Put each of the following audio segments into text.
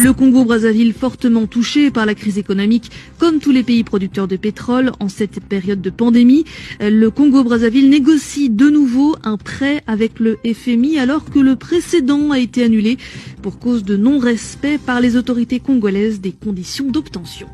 Le Congo-Brazzaville fortement touché par la crise économique, comme tous les pays producteurs de pétrole en cette période de pandémie. Le Congo-Brazzaville négocie de nouveau un prêt avec le FMI alors que le précédent a été annulé pour cause de non-respect par les autorités congolaises des conditions d'obtention.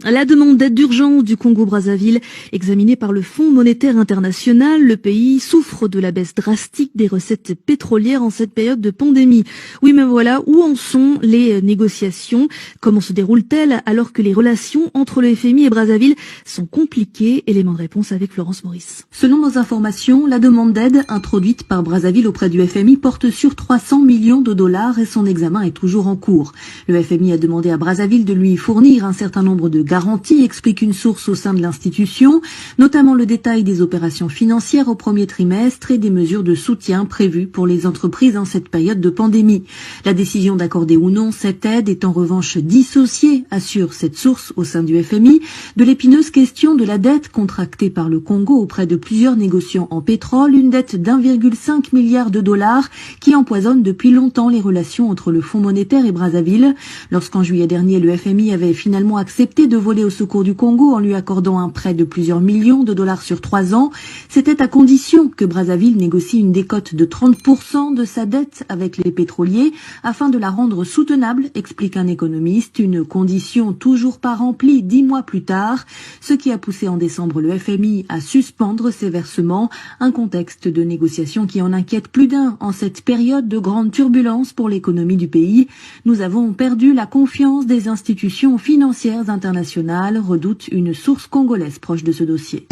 La demande d'aide d'urgence du Congo-Brazzaville, examinée par le Fonds monétaire international, le pays souffre de la baisse drastique des recettes pétrolières en cette période de pandémie. Oui, mais voilà, où en sont les négociations? Comment se déroulent-elles alors que les relations entre le FMI et Brazzaville sont compliquées? Élément de réponse avec Florence Maurice. Selon nos informations, la demande d'aide introduite par Brazzaville auprès du FMI porte sur 300 millions de dollars et son examen est toujours en cours. Le FMI a demandé à Brazzaville de lui fournir un certain nombre de garantie, explique une source au sein de l'institution, notamment le détail des opérations financières au premier trimestre et des mesures de soutien prévues pour les entreprises en cette période de pandémie. La décision d'accorder ou non cette aide est en revanche dissociée, assure cette source au sein du FMI, de l'épineuse question de la dette contractée par le Congo auprès de plusieurs négociants en pétrole, une dette d'1,5 milliard de dollars qui empoisonne depuis longtemps les relations entre le Fonds monétaire et Brazzaville. Lorsqu'en juillet dernier, le FMI avait finalement accepté de voler au secours du Congo en lui accordant un prêt de plusieurs millions de dollars sur 3 ans, c'était à condition que Brazzaville négocie une décote de 30% de sa dette avec les pétroliers afin de la rendre soutenable, explique un économiste, une condition toujours pas remplie 10 mois plus tard, ce qui a poussé en décembre le FMI à suspendre ses versements, un contexte de négociation qui en inquiète plus d'un en cette période de grande turbulence pour l'économie du pays. Nous avons perdu la confiance des institutions financières internationales, redoute une source congolaise proche de ce dossier.